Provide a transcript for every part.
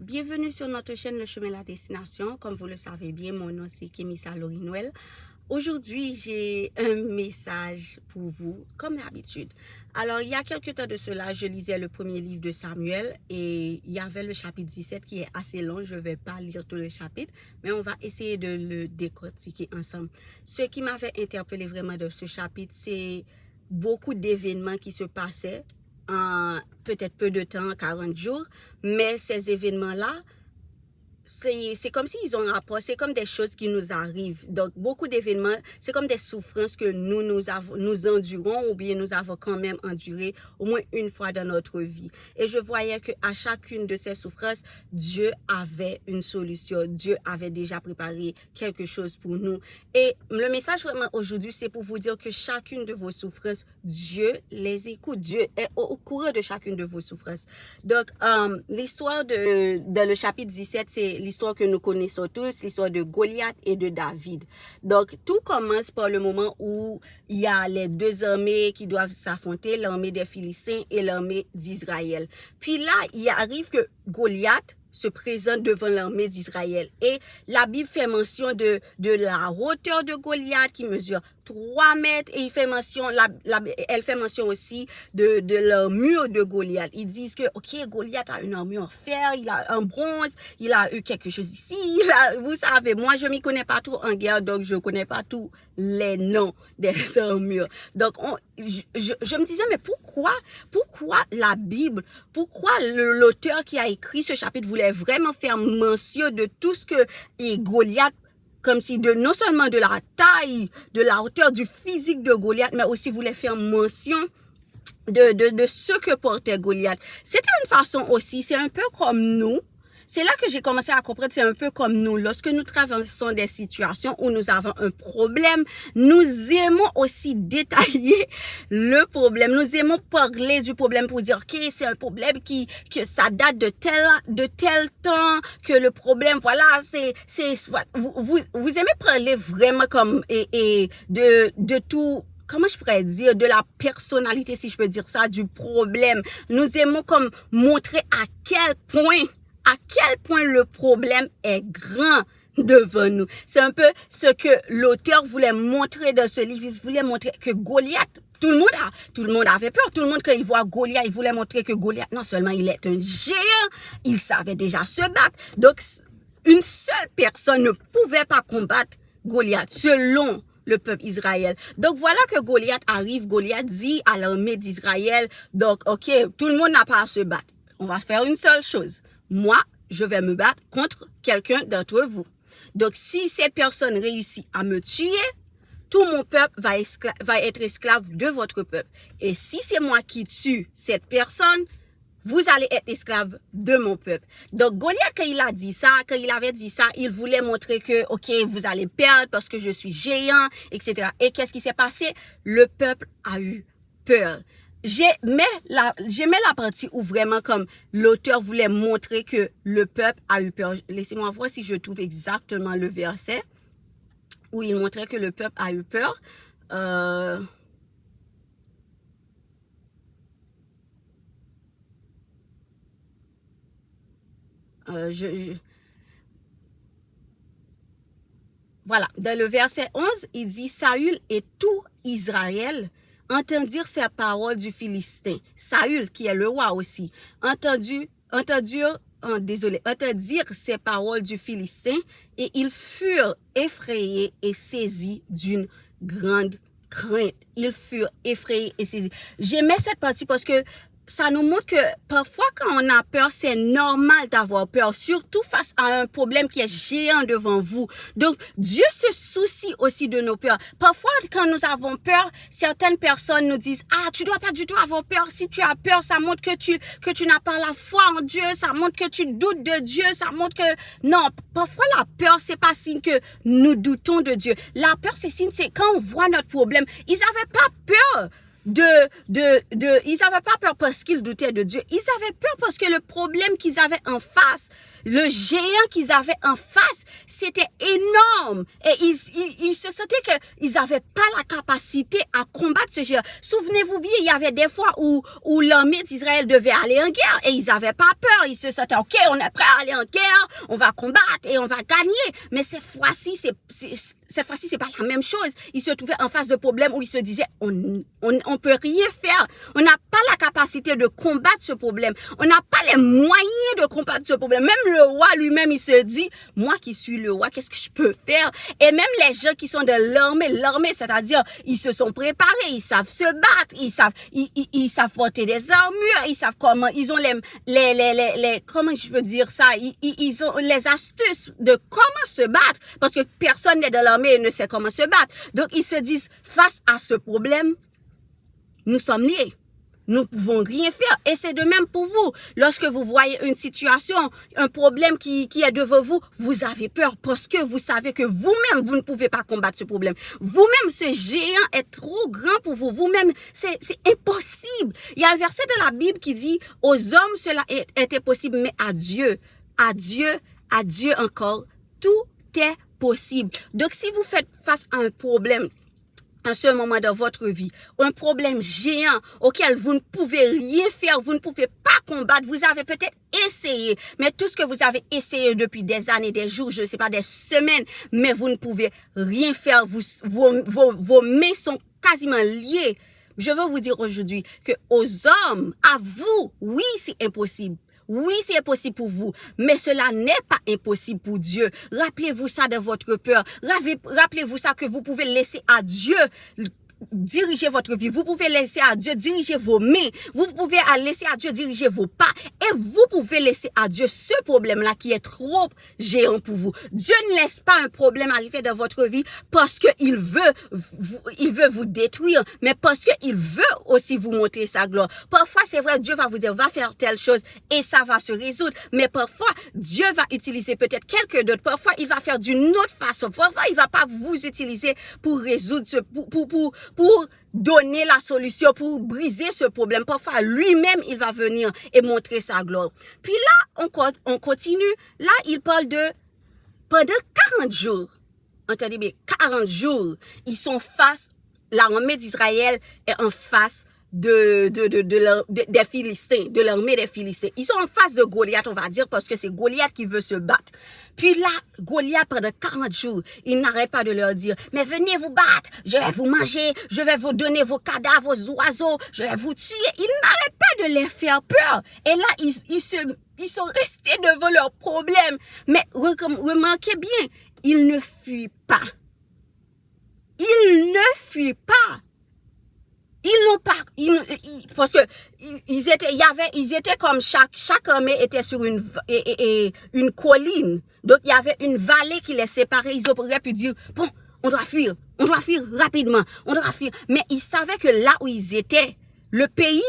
Bienvenue sur notre chaîne Le Chemin de la Destination. Comme vous le savez bien, mon nom c'est Kémissa Laurie-Noël. Aujourd'hui, j'ai un message pour vous, comme d'habitude. Alors, il y a quelques temps de cela, je lisais le premier livre de Samuel et il y avait le chapitre 17 qui est assez long. Je ne vais pas lire tout le chapitre, mais on va essayer de le décortiquer ensemble. Ce qui m'avait interpellé vraiment dans ce chapitre, c'est beaucoup d'événements qui se passaient en peut-être peu de temps, 40 jours, mais ces événements-là, c'est comme s'ils ont un rapport, c'est comme des choses qui nous arrivent. Donc, beaucoup d'événements, c'est comme des souffrances que nous endurons ou bien nous avons quand même enduré au moins une fois dans notre vie. Et je voyais qu'à chacune de ces souffrances, Dieu avait une solution. Dieu avait déjà préparé quelque chose pour nous. Et le message vraiment aujourd'hui, c'est pour vous dire que chacune de vos souffrances, Dieu les écoute. Dieu est au courant de chacune de vos souffrances. Donc, l'histoire dans le chapitre 17, c'est l'histoire que nous connaissons tous, l'histoire de Goliath et de David. Donc, tout commence par le moment où il y a les deux armées qui doivent s'affronter, l'armée des Philistins et l'armée d'Israël. Puis là, il arrive que Goliath se présente devant l'armée d'Israël. Et la Bible fait mention de la hauteur de Goliath qui mesure 3 mètres et il fait mention, elle fait mention aussi de l'armure de Goliath. Ils disent que, ok, Goliath a une armure en fer, il a un bronze, il a eu quelque chose ici, vous savez, moi je m'y connais pas trop en guerre, donc je connais pas tous les noms des armures. Donc, je me disais, mais pourquoi la Bible, pourquoi l'auteur qui a écrit ce chapitre voulait vraiment faire mention de tout ce que Goliath, comme si non seulement de la taille, de la hauteur, du physique de Goliath, mais aussi voulait faire mention de ce que portait Goliath. C'était une façon aussi, c'est un peu comme nous. C'est là que j'ai commencé à comprendre, c'est un peu comme nous. Lorsque nous traversons des situations où nous avons un problème, nous aimons aussi détailler le problème. Nous aimons parler du problème pour dire, ok, c'est un problème que ça date de tel temps, que le problème, voilà, vous aimez parler vraiment comme, de tout, comment je pourrais dire, de la personnalité, si je peux dire ça, du problème. Nous aimons comme montrer à quel point le problème est grand devant nous. C'est un peu ce que l'auteur voulait montrer dans ce livre. Il voulait montrer que Goliath, tout le monde avait peur. Tout le monde, quand il voit Goliath, il voulait montrer que Goliath, non seulement il est un géant, il savait déjà se battre. Donc, une seule personne ne pouvait pas combattre Goliath, selon le peuple Israël. Donc, voilà que Goliath arrive. Goliath dit à l'armée d'Israël, donc, ok, tout le monde n'a pas à se battre. On va faire une seule chose. Moi, je vais me battre contre quelqu'un d'entre vous. Donc, si cette personne réussit à me tuer, tout mon peuple va être esclave de votre peuple. Et si c'est moi qui tue cette personne, vous allez être esclave de mon peuple. Donc, Goliath, quand il avait dit ça, il voulait montrer que, ok, vous allez perdre parce que je suis géant, etc. Et qu'est-ce qui s'est passé? Le peuple a eu peur. J'aimais la partie où vraiment comme l'auteur voulait montrer que le peuple a eu peur. Laissez-moi voir si je trouve exactement le verset où il montrait que le peuple a eu peur. Voilà, dans le verset 11, il dit, Saül et tout Israël entendirent ces paroles du Philistin. Saül, qui est le roi aussi, entendirent ces paroles du Philistin et ils furent effrayés et saisis d'une grande crainte. Ils furent effrayés et saisis. J'aimais cette partie parce que ça nous montre que parfois quand on a peur, c'est normal d'avoir peur, surtout face à un problème qui est géant devant vous. Donc, Dieu se soucie aussi de nos peurs. Parfois, quand nous avons peur, certaines personnes nous disent, ah, tu dois pas du tout avoir peur. Si tu as peur, ça montre que tu n'as pas la foi en Dieu, ça montre que tu doutes de Dieu, ça montre que, non, parfois la peur, c'est pas signe que nous doutons de Dieu. La peur, c'est signe, c'est quand on voit notre problème. Ils avaient pas peur ils avaient pas peur parce qu'ils doutaient de Dieu. Ils avaient peur parce que le problème qu'ils avaient en face, le géant qu'ils avaient en face, c'était énorme. Et ils se sentaient qu'ils n'avaient pas la capacité à combattre ce géant. Souvenez-vous bien, il y avait des fois où l'armée d'Israël devait aller en guerre et ils n'avaient pas peur. Ils se sentaient, OK, on est prêt à aller en guerre, on va combattre et on va gagner. Mais cette fois-ci, c'est pas la même chose. Ils se trouvaient en face de problèmes où ils se disaient, on peut rien faire. On n'a pas la capacité de combattre ce problème. On n'a pas les moyens de combattre ce problème. Même le roi lui-même, il se dit, moi qui suis le roi, qu'est-ce que je peux faire? Et même les gens qui sont de l'armée, c'est-à-dire, ils se sont préparés, ils savent se battre, ils savent porter des armures, ils savent comment, ils ont comment je peux dire ça? Ils ont les astuces de comment se battre. Parce que personne n'est dans l'armée et ne sait comment se battre. Donc, ils se disent, face à ce problème, nous sommes liés. Nous ne pouvons rien faire. Et c'est de même pour vous. Lorsque vous voyez une situation, un problème qui est devant vous, vous avez peur parce que vous savez que vous-même, vous ne pouvez pas combattre ce problème. Vous-même, ce géant est trop grand pour vous. Vous-même, c'est impossible. Il y a un verset de la Bible qui dit, aux hommes, cela était possible, mais à Dieu encore, tout est possible. Donc, si vous faites face à un problème, en ce moment dans votre vie, un problème géant auquel vous ne pouvez rien faire, vous ne pouvez pas combattre, vous avez peut-être essayé, mais tout ce que vous avez essayé depuis des années, des jours, je ne sais pas, des semaines, mais vous ne pouvez rien faire, vos mains sont quasiment liées. Je veux vous dire aujourd'hui que aux hommes, à vous, oui, c'est impossible. Oui, c'est impossible pour vous, mais cela n'est pas impossible pour Dieu. Rappelez-vous ça de votre peur. Rappelez-vous ça que vous pouvez laisser à Dieu diriger votre vie. Vous pouvez laisser à Dieu diriger vos mains. Vous pouvez laisser à Dieu diriger vos pas. Et vous pouvez laisser à Dieu ce problème-là qui est trop géant pour vous. Dieu ne laisse pas un problème arriver dans votre vie parce qu'il veut vous détruire, mais parce qu'il veut aussi vous montrer sa gloire. Parfois, c'est vrai, Dieu va vous dire, va faire telle chose et ça va se résoudre. Mais parfois, Dieu va utiliser peut-être quelqu'un d'autre. Parfois, il va faire d'une autre façon. Parfois, il va pas vous utiliser pour résoudre pour donner la solution, pour briser ce problème. Parfois, lui-même, il va venir et montrer sa gloire. Puis là, on continue. Là, il parle de pendant 40 jours. Entendez bien, 40 jours, ils sont face, l'armée d'Israël est en face des Philistins, de l'armée des Philistins. Ils sont en face de Goliath, on va dire, parce que c'est Goliath qui veut se battre. Puis là, Goliath, pendant 40 jours, il n'arrête pas de leur dire, mais venez vous battre, je vais vous manger, je vais vous donner vos cadavres, vos oiseaux, je vais vous tuer. Il n'arrête pas de les faire peur. Et là, ils sont restés devant leurs problèmes. Mais remarquez bien, ils ne fuient pas. Ils ne fuient pas. Ils n'ont pas, parce que ils étaient comme chaque armée était sur une colline. Donc, il y avait une vallée qui les séparait. Ils auraient pu dire, bon, on doit fuir rapidement, on doit fuir. Mais ils savaient que là où ils étaient, le pays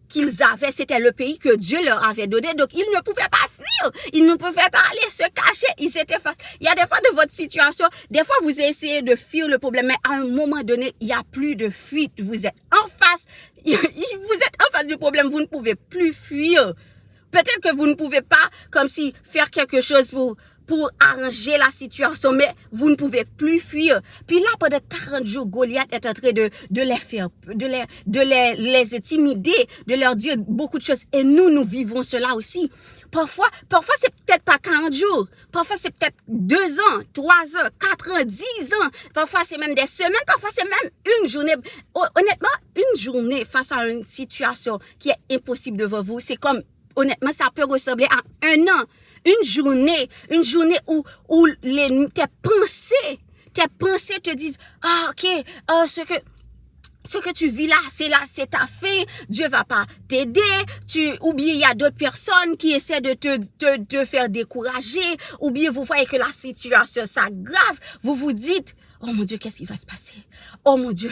qu'ils avaient, c'était le pays que Dieu leur avait donné. Donc, ils ne pouvaient pas fuir. Ils ne pouvaient pas aller se cacher. Ils étaient face. Il y a des fois de votre situation, des fois vous essayez de fuir le problème, mais à un moment donné, il n'y a plus de fuite. Vous êtes en face. Vous êtes en face du problème. Vous ne pouvez plus fuir. Peut-être que vous ne pouvez pas, comme si, faire quelque chose pour arranger la situation, mais vous ne pouvez plus fuir. Puis là, pendant 40 jours, Goliath est en train de les faire, de les intimider, de leur dire beaucoup de choses. Et nous vivons cela aussi. Parfois, c'est peut-être pas 40 jours. Parfois, c'est peut-être 2 ans, 3 ans, 4 ans, 10 ans. Parfois, c'est même des semaines. Parfois, c'est même une journée. Honnêtement, une journée face à une situation qui est impossible devant vous, c'est comme, honnêtement, ça peut ressembler à un an. Une journée où tes pensées te disent, ok, ce que tu vis là, c'est ta fin, Dieu va pas t'aider, ou bien il y a d'autres personnes qui essaient de te faire décourager, ou bien vous voyez que la situation s'aggrave, vous vous dites, oh mon Dieu, qu'est-ce qui va se passer? Oh mon Dieu,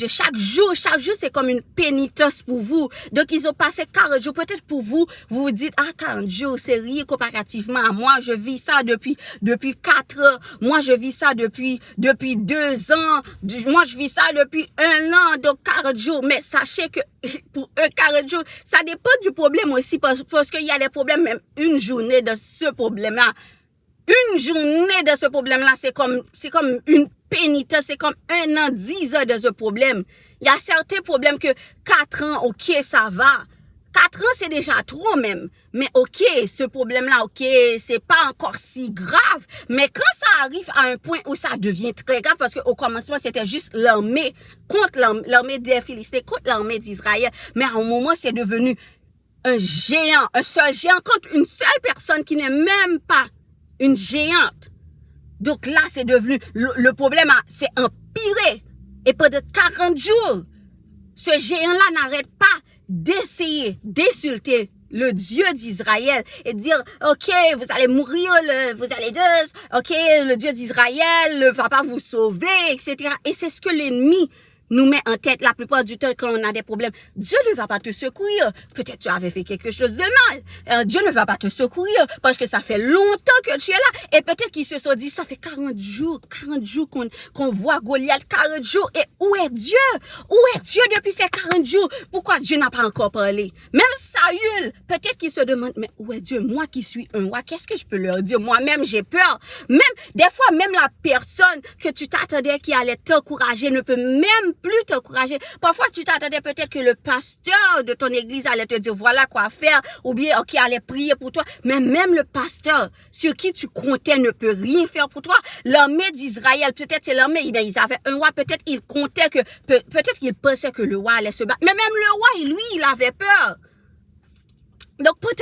chaque jour, c'est comme une pénitence pour vous. Donc, ils ont passé 40 jours. Peut-être pour vous, vous vous dites, 40 jours, c'est rien comparativement à moi. Je vis ça depuis 4 ans. Moi, je vis ça depuis 2 ans. Moi, je vis ça depuis 1 an. Donc, 40 jours. Mais sachez que pour eux, 40 jours, ça dépend du problème aussi. Parce qu'il y a des problèmes, même une journée de ce problème-là. Une journée de ce problème-là, c'est comme une pénitence, c'est comme 1 an, 10 ans de ce problème. Il y a certains problèmes que 4 ans, ok, ça va. 4 ans, c'est déjà trop même. Mais ok, ce problème-là, ok, c'est pas encore si grave. Mais quand ça arrive à un point où ça devient très grave, parce qu'au commencement, c'était juste l'armée contre l'armée des Philistins, contre l'armée d'Israël. Mais à un moment, c'est devenu un géant, un seul géant contre une seule personne qui n'est même pas une géante. Donc là, c'est devenu, le problème s'est empiré. Et pendant 40 jours, ce géant-là n'arrête pas d'essayer d'insulter le Dieu d'Israël et de dire, ok, vous allez mourir, vous allez ok, le Dieu d'Israël ne va pas vous sauver, etc. Et c'est ce que l'ennemi nous met en tête la plupart du temps quand on a des problèmes. Dieu ne va pas te secourir. Peut-être tu avais fait quelque chose de mal. Dieu ne va pas te secourir parce que ça fait longtemps que tu es là. Et peut-être qu'ils se sont dit, ça fait 40 jours qu'on voit Goliath, 40 jours. Et où est Dieu? Où est Dieu depuis ces 40 jours? Pourquoi Dieu n'a pas encore parlé? Même Saül, peut-être qu'il se demande, mais où est Dieu? Moi qui suis un roi, qu'est-ce que je peux leur dire? Moi-même, j'ai peur. Même, des fois, même la personne que tu t'attendais qui allait t'encourager ne peut même plus t'encourager. Parfois, tu t'attendais peut-être que le pasteur de ton église allait te dire voilà quoi faire, ou bien qui allait prier pour toi. Mais même le pasteur sur qui tu comptais ne peut rien faire pour toi. L'armée d'Israël, peut-être c'est l'armée, ils avaient un roi, peut-être ils comptaient que, peut-être qu'ils pensaient que le roi allait se battre. Mais même le roi, lui, il avait peur. Donc, pendant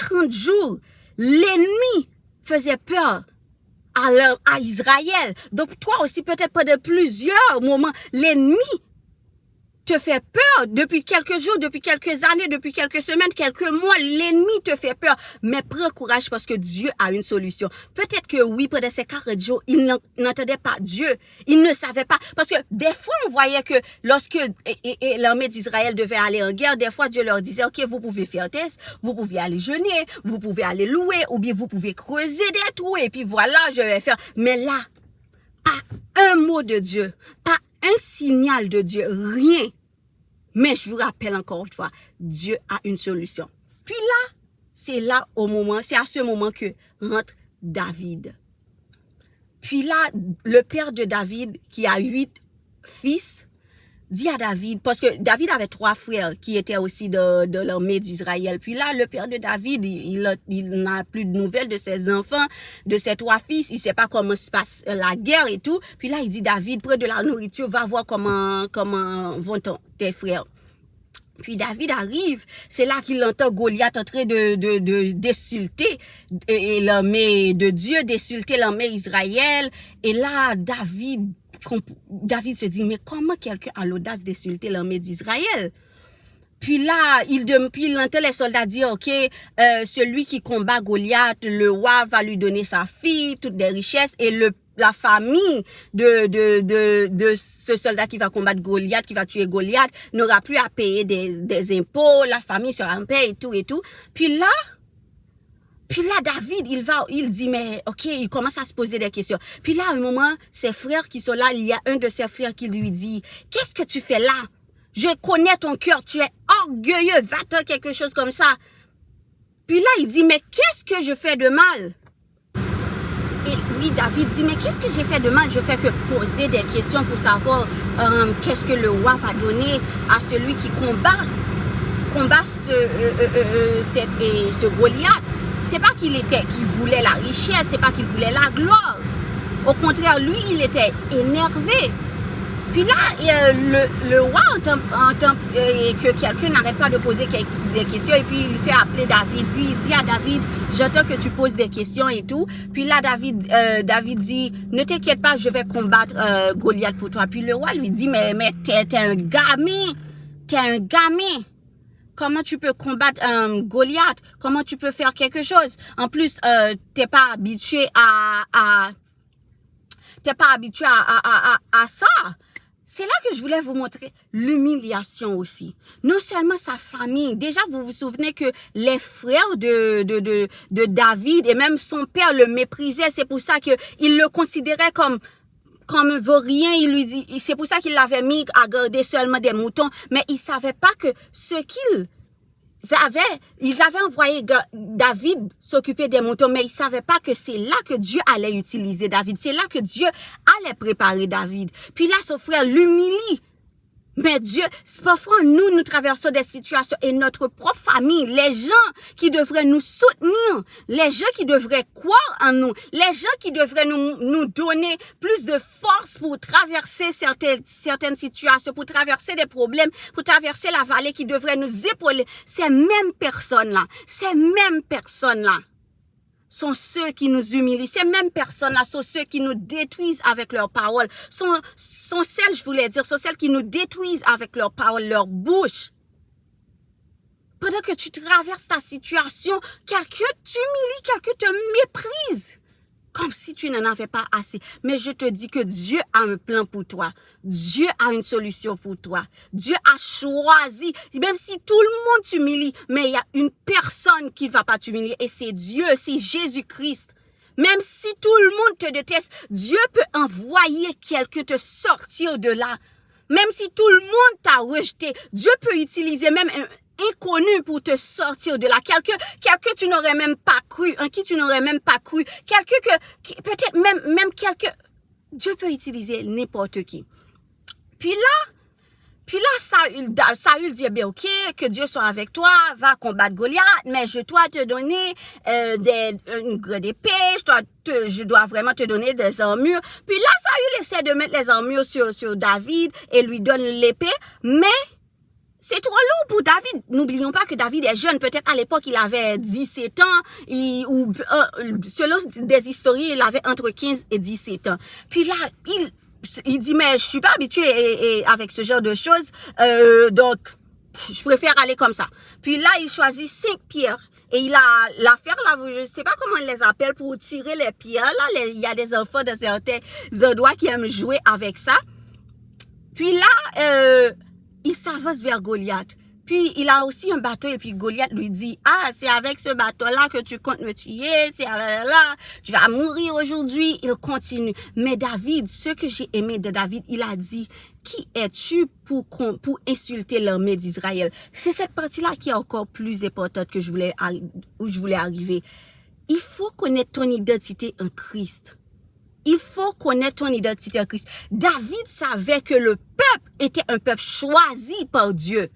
40 jours, l'ennemi faisait peur à Israël. Donc, toi aussi, peut-être pendant plusieurs moments, l'ennemi te fait peur depuis quelques jours, depuis quelques années, depuis quelques semaines, quelques mois. L'ennemi te fait peur. Mais prends courage parce que Dieu a une solution. Peut-être que oui, pendant ces 40 jours, il n'entendait pas Dieu. Il ne savait pas. Parce que des fois, on voyait que lorsque l'armée d'Israël devait aller en guerre, des fois, Dieu leur disait, ok, vous pouvez faire test, vous pouvez aller jeûner, vous pouvez aller louer, ou bien vous pouvez creuser des trous, et puis voilà, je vais faire. Mais là, pas un mot de Dieu, pas un signal de Dieu, rien. Mais je vous rappelle encore une fois, Dieu a une solution. Puis là, c'est à ce moment que rentre David. Puis là, le père de David, qui a 8 fils, dit à David, parce que David avait 3 frères qui étaient aussi de l'armée d'Israël. Puis là, le père de David, il n'a plus de nouvelles de ses enfants, de ses 3 fils. Il ne sait pas comment se passe la guerre et tout. Puis là, il dit, David, prends de la nourriture, va voir comment vont tes frères. Puis David arrive, c'est là qu'il entend Goliath en train d'insulter l'armée de Dieu, d'insulter l'armée d'Israël. Et là, David se dit, mais comment quelqu'un a l'audace d'insulter l'armée d'Israël? Puis là, il entend les soldats dire, ok, celui qui combat Goliath, le roi va lui donner sa fille, toutes des richesses, et la famille de ce soldat qui va combattre Goliath, qui va tuer Goliath, n'aura plus à payer des impôts, la famille sera en paix et tout et tout. Puis là, David, il dit, mais ok, il commence à se poser des questions. Puis là, à un moment, ses frères qui sont là, il y a un de ses frères qui lui dit, qu'est-ce que tu fais là? Je connais ton cœur, tu es orgueilleux, va-t'en quelque chose comme ça. Puis là, il dit, mais qu'est-ce que je fais de mal? Et lui, David dit, mais qu'est-ce que j'ai fait de mal? Je fais que poser des questions pour savoir qu'est-ce que le roi va donner à celui qui combat ce Goliath. C'est pas qu'il voulait la richesse, c'est pas qu'il voulait la gloire. Au contraire, lui, il était énervé. Puis là, le roi entend que quelqu'un n'arrête pas de poser des questions et puis il fait appeler David. Puis il dit à David, j'entends que tu poses des questions et tout. Puis là, David dit, ne t'inquiète pas, je vais combattre Goliath pour toi. Puis le roi lui dit, mais t'es un gamin. T'es un gamin. Comment tu peux combattre Goliath? Comment tu peux faire quelque chose? En plus, t'es pas habitué t'es pas habitué à ça. C'est là que je voulais vous montrer l'humiliation aussi. Non seulement sa famille. Déjà, vous vous souvenez que les frères de David et même son père le méprisaient. C'est pour ça qu'il le considérait comme un vaurien. Il lui dit, c'est pour ça qu'il l'avait mis à garder seulement des moutons. Mais il savait pas que ce ils avaient envoyé David s'occuper des moutons, mais ils savaient pas que c'est là que Dieu allait utiliser David. C'est là que Dieu allait préparer David. Puis là, son frère l'humilie. Mais Dieu, parfois nous traversons des situations et notre propre famille, les gens qui devraient nous soutenir, les gens qui devraient croire en nous, les gens qui devraient nous donner plus de force pour traverser certaines situations, pour traverser des problèmes, pour traverser la vallée, qui devraient nous épauler, ces mêmes personnes-là sont ceux qui nous humilient. Ces mêmes personnes-là sont ceux qui nous détruisent avec leurs paroles. Sont celles qui nous détruisent avec leurs paroles, leur bouche. Pendant que tu traverses ta situation, quelqu'un t'humilie, quelqu'un te méprise. Comme si tu n'en avais pas assez. Mais je te dis que Dieu a un plan pour toi. Dieu a une solution pour toi. Dieu a choisi, même si tout le monde t'humilie, mais il y a une personne qui ne va pas t'humilier, et c'est Dieu, c'est Jésus-Christ. Même si tout le monde te déteste, Dieu peut envoyer quelqu'un te sortir de là. Même si tout le monde t'a rejeté, Dieu peut utiliser même un inconnu pour te sortir de là. Quelqu'un tu n'aurais même pas cru, en qui tu n'aurais même pas cru. Quelqu'un peut-être même quelqu'un. Dieu peut utiliser n'importe qui. Puis là, Saül dit, bien, ok, que Dieu soit avec toi, va combattre Goliath, mais je dois te donner une grande épée, je dois vraiment te donner des armures. Puis là, Saül essaie de mettre les armures sur David et lui donne l'épée, mais c'est trop lourd pour David. N'oublions pas que David est jeune. Peut-être à l'époque, il avait 17 ans, selon des historiens, il avait entre 15 et 17 ans. Puis là, il dit, mais je suis pas habitué avec ce genre de choses, donc je préfère aller comme ça. Puis là, il choisit 5 pierres. Et il a l'affaire là, je sais pas comment on les appelle, pour tirer les pierres. Là, il y a des enfants de certains endroits qui aiment jouer avec ça. Puis là, il s'avance vers Goliath. Puis il a aussi un bateau, et puis Goliath lui dit, ah, c'est avec ce bateau-là que tu comptes me tuer, tu vas mourir aujourd'hui. Il continue. Mais David, ce que j'ai aimé de David, il a dit, qui es-tu pour insulter l'armée d'Israël? C'est cette partie-là qui est encore plus importante où je voulais arriver. Il faut connaître ton identité en Christ. Il faut connaître ton identité en Christ. David savait que le peuple était un peuple choisi par Dieu.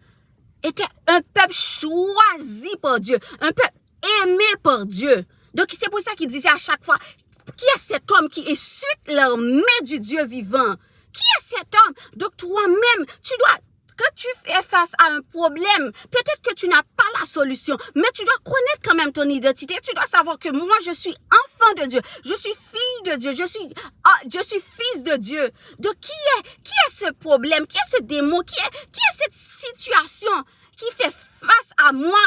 Était un peuple choisi par Dieu. Un peuple aimé par Dieu. Donc c'est pour ça qu'il disait à chaque fois, qui est cet homme qui insulte l'armée du Dieu vivant? Qui est cet homme? Donc toi-même, quand tu fais face à un problème, peut-être que tu n'as pas la solution, mais tu dois connaître quand même ton identité. Tu dois savoir que moi, je suis enfant de Dieu. Je suis fille de Dieu. Je suis fils de Dieu. Donc, qui est ce problème? Qui est ce démon? Qui est cette situation qui fait face à moi,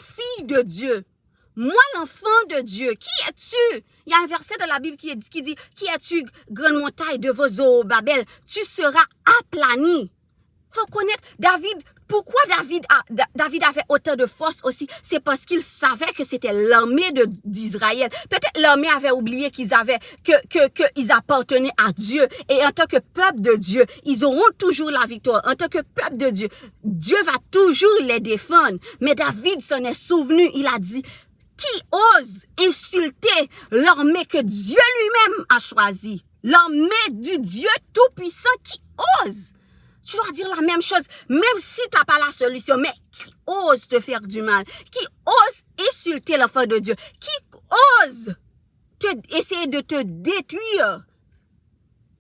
fille de Dieu? Moi, l'enfant de Dieu. Qui es-tu? Il y a un verset dans la Bible qui dit, qui es-tu, grande montagne de vos Babel? Tu seras aplani. Faut connaître David. Pourquoi David avait autant de force aussi? C'est parce qu'il savait que c'était l'armée d'Israël. Peut-être l'armée avait oublié qu'ils appartenaient à Dieu. Et en tant que peuple de Dieu, ils auront toujours la victoire. En tant que peuple de Dieu, Dieu va toujours les défendre. Mais David s'en est souvenu. Il a dit, qui ose insulter l'armée que Dieu lui-même a choisie? L'armée du Dieu Tout-Puissant, qui ose? Tu dois dire la même chose, même si tu n'as pas la solution, mais qui ose te faire du mal? Qui ose insulter l'enfant de Dieu? Qui ose essayer de te détruire?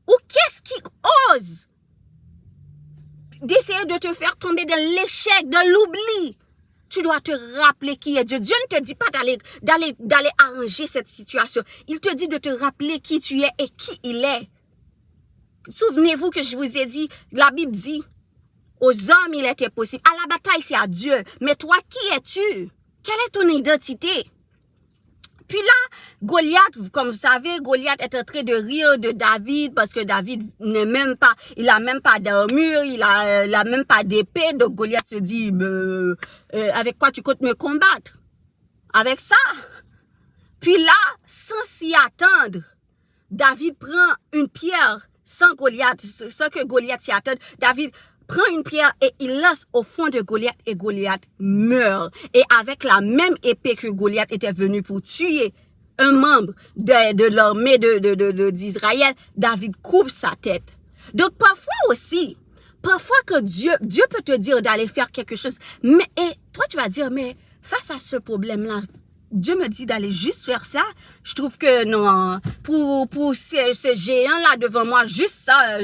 Ou qu'est-ce qui ose d'essayer de te faire tomber dans l'échec, dans l'oubli? Tu dois te rappeler qui est Dieu. Dieu ne te dit pas d'aller arranger cette situation. Il te dit de te rappeler qui tu es et qui il est. Souvenez-vous que je vous ai dit, la Bible dit, aux hommes il était possible. À la bataille, c'est à Dieu. Mais toi, qui es-tu? Quelle est ton identité? Puis là, Goliath, comme vous savez, Goliath est en train de rire de David parce que David il a même pas d'armure, il a même pas d'épée. Donc Goliath se dit, avec quoi tu comptes me combattre? Avec ça. Puis là, sans s'y attendre, David prend une pierre sans que Goliath s'y attende. David prend une pierre et il lance au fond de Goliath et Goliath meurt. Et avec la même épée que Goliath était venu pour tuer un membre de l'armée d'Israël, David coupe sa tête. Donc parfois que Dieu peut te dire d'aller faire quelque chose, mais et toi tu vas dire, mais face à ce problème-là, Dieu me dit d'aller juste faire ça. Je trouve que non, pour ce géant-là devant moi, juste ça,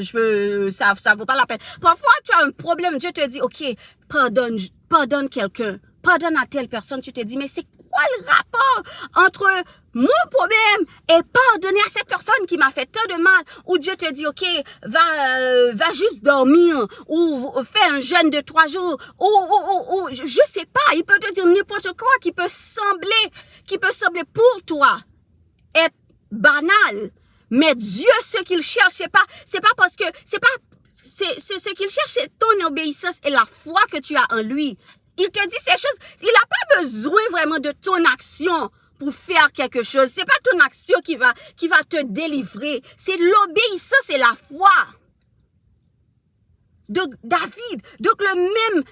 ça vaut pas la peine. Parfois, tu as un problème, Dieu te dit, ok, pardonne quelqu'un, pardonne à telle personne. Tu te dis, mais c'est quoi le rapport entre mon problème et pardonner à cette personne qui m'a fait tant de mal? Ou Dieu te dit, ok, va juste dormir, ou fais un jeûne de 3 jours, ou je sais pas, il peut te dire n'importe quoi qui peut sembler pour toi être banal. Mais Dieu, ce qu'il cherche, c'est pas parce que, c'est ce qu'il cherche, c'est ton obéissance et la foi que tu as en lui. Il te dit ces choses, il n'a pas besoin vraiment de ton action pour faire quelque chose. C'est pas ton action qui va te délivrer. C'est l'obéissance et la foi. Donc David,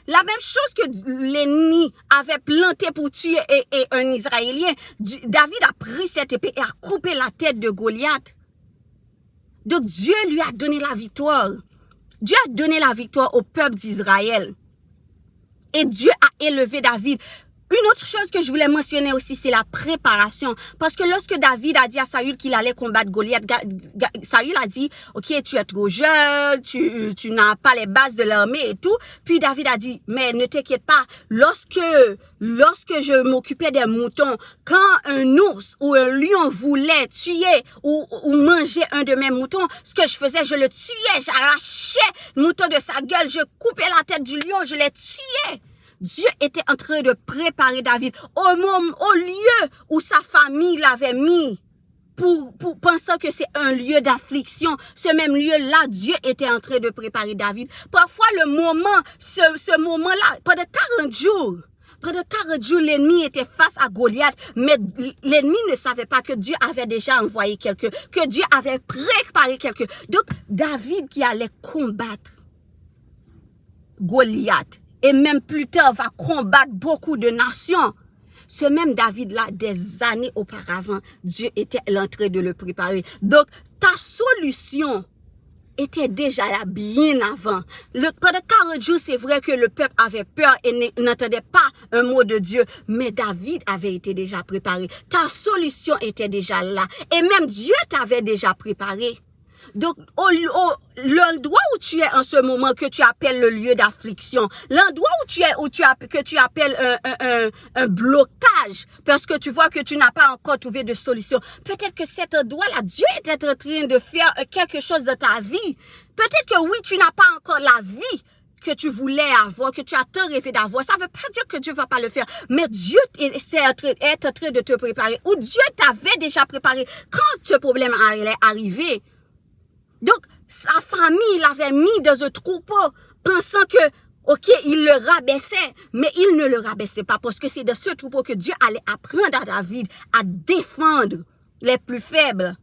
la même chose que l'ennemi avait planté pour tuer un Israélien, David a pris cette épée et a coupé la tête de Goliath. Donc Dieu lui a donné la victoire. Dieu a donné la victoire au peuple d'Israël. Et Dieu a élevé David. Une autre chose que je voulais mentionner aussi, c'est la préparation. Parce que lorsque David a dit à Saül qu'il allait combattre Goliath, Saül a dit, ok, tu es trop jeune, tu n'as pas les bases de l'armée et tout. Puis David a dit, mais ne t'inquiète pas, lorsque je m'occupais des moutons, quand un ours ou un lion voulait tuer ou manger un de mes moutons, ce que je faisais, je le tuais, j'arrachais le mouton de sa gueule, je coupais la tête du lion, je le tuais. Dieu était en train de préparer David au lieu où sa famille l'avait mis pour pensant que c'est un lieu d'affliction. Ce même lieu-là, Dieu était en train de préparer David. Parfois, ce moment-là, pendant 40 jours, l'ennemi était face à Goliath, mais l'ennemi ne savait pas que Dieu avait déjà envoyé quelqu'un, que Dieu avait préparé quelqu'un. Donc, David qui allait combattre Goliath, et même plus tard va combattre beaucoup de nations. Ce même David-là, des années auparavant, Dieu était en train de le préparer. Donc, ta solution était déjà là bien avant. Pendant 40 jours, c'est vrai que le peuple avait peur et n'entendait pas un mot de Dieu. Mais David avait été déjà préparé. Ta solution était déjà là. Et même Dieu t'avait déjà préparé. Donc, l'endroit où tu es en ce moment que tu appelles le lieu d'affliction, l'endroit que tu appelles un blocage, parce que tu vois que tu n'as pas encore trouvé de solution. Peut-être que cet endroit-là, Dieu est en train de faire quelque chose de ta vie. Peut-être que oui, tu n'as pas encore la vie que tu voulais avoir, que tu as tant rêvé d'avoir. Ça ne veut pas dire que Dieu ne va pas le faire. Mais Dieu est en train de te préparer. Ou Dieu t'avait déjà préparé quand ce problème allait arriver. Donc, sa famille l'avait mis dans un troupeau, pensant que, ok, il le rabaissait, mais il ne le rabaissait pas, parce que c'est de ce troupeau que Dieu allait apprendre à David à défendre les plus faibles,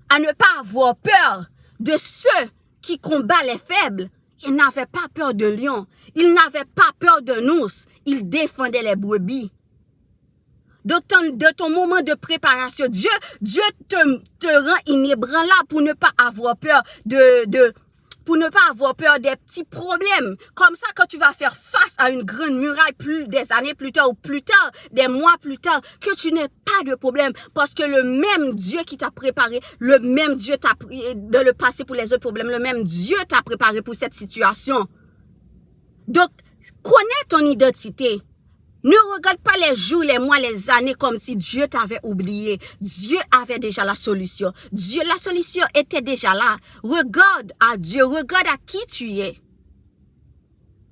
à ne pas avoir peur de ceux qui combattent les faibles. Il n'avait pas peur d'un lion, il n'avait pas peur d'un ours, il défendait les brebis. Donc, de ton moment de préparation, Dieu te rend inébranlable pour ne pas avoir peur pour ne pas avoir peur des petits problèmes. Comme ça, quand tu vas faire face à une grande muraille des années plus tard ou plus tard, des mois plus tard, que tu n'aies pas de problème. Parce que le même Dieu qui t'a préparé, le même Dieu t'a de le passer pour les autres problèmes, le même Dieu t'a préparé pour cette situation. Donc, connais ton identité. Ne regarde pas les jours, les mois, les années comme si Dieu t'avait oublié. Dieu avait déjà la solution. La solution était déjà là. Regarde à Dieu, regarde à qui tu es.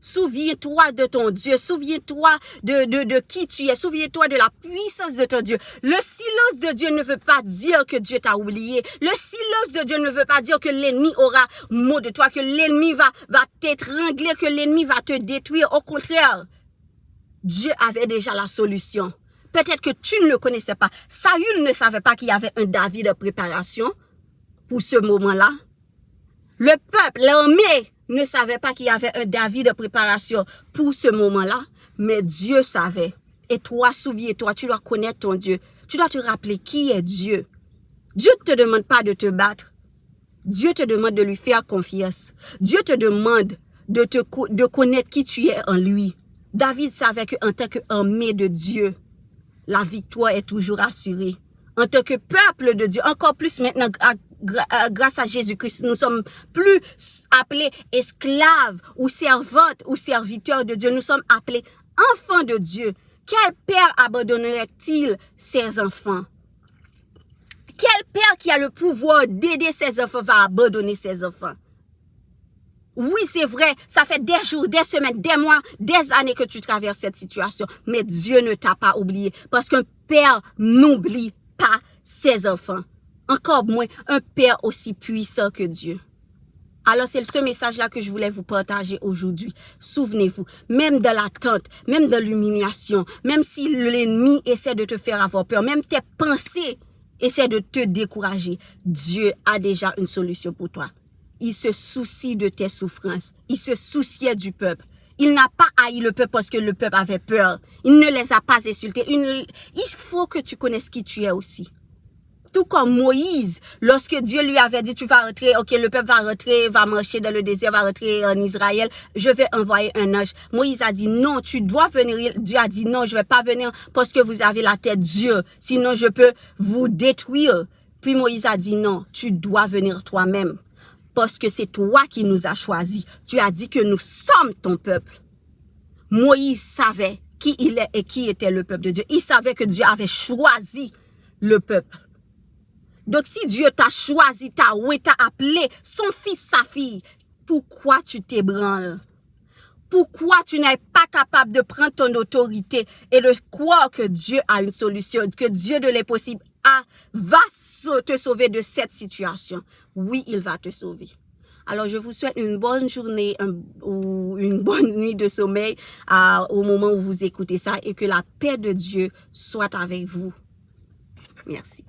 Souviens-toi de ton Dieu. Souviens-toi de qui tu es. Souviens-toi de la puissance de ton Dieu. Le silence de Dieu ne veut pas dire que Dieu t'a oublié. Le silence de Dieu ne veut pas dire que l'ennemi aura mot de toi, que l'ennemi va t'étrangler, que l'ennemi va te détruire. Au contraire, Dieu avait déjà la solution. Peut-être que tu ne le connaissais pas. Saül ne savait pas qu'il y avait un David de préparation pour ce moment-là. Le peuple, l'armée, ne savait pas qu'il y avait un David de préparation pour ce moment-là. Mais Dieu savait. Et toi, souviens-toi, tu dois connaître ton Dieu. Tu dois te rappeler qui est Dieu. Dieu ne te demande pas de te battre. Dieu te demande de lui faire confiance. Dieu te demande de connaître qui tu es en lui. David savait qu'en tant qu'armée de Dieu, la victoire est toujours assurée. En tant que peuple de Dieu, encore plus maintenant, grâce à Jésus-Christ, nous sommes plus appelés esclaves ou servantes ou serviteurs de Dieu. Nous sommes appelés enfants de Dieu. Quel père abandonnerait-il ses enfants? Quel père qui a le pouvoir d'aider ses enfants va abandonner ses enfants? Oui, c'est vrai, ça fait des jours, des semaines, des mois, des années que tu traverses cette situation. Mais Dieu ne t'a pas oublié. Parce qu'un père n'oublie pas ses enfants. Encore moins un père aussi puissant que Dieu. Alors c'est ce message-là que je voulais vous partager aujourd'hui. Souvenez-vous, même dans l'attente, même dans l'humiliation, même si l'ennemi essaie de te faire avoir peur, même tes pensées essaient de te décourager, Dieu a déjà une solution pour toi. Il se soucie de tes souffrances. Il se souciait du peuple. Il n'a pas haï le peuple parce que le peuple avait peur. Il ne les a pas insultés. Il faut que tu connaisses qui tu es aussi. Tout comme Moïse, lorsque Dieu lui avait dit, tu vas rentrer, ok, le peuple va rentrer, va marcher dans le désert, va rentrer en Israël, je vais envoyer un ange. Moïse a dit, non, tu dois venir. Dieu a dit, non, je vais pas venir parce que vous avez la tête dure. Sinon, je peux vous détruire. Puis Moïse a dit, non, tu dois venir toi-même. Parce que c'est toi qui nous as choisis. Tu as dit que nous sommes ton peuple. Moïse savait qui il est et qui était le peuple de Dieu. Il savait que Dieu avait choisi le peuple. Donc si Dieu t'a choisi, t'a appelé son fils, sa fille, pourquoi tu t'ébranles? Pourquoi tu n'es pas capable de prendre ton autorité et de croire que Dieu a une solution, que Dieu de l'impossible va te sauver de cette situation? Oui, il va te sauver. Alors, je vous souhaite une bonne journée ou une bonne nuit de sommeil au moment où vous écoutez ça et que la paix de Dieu soit avec vous. Merci.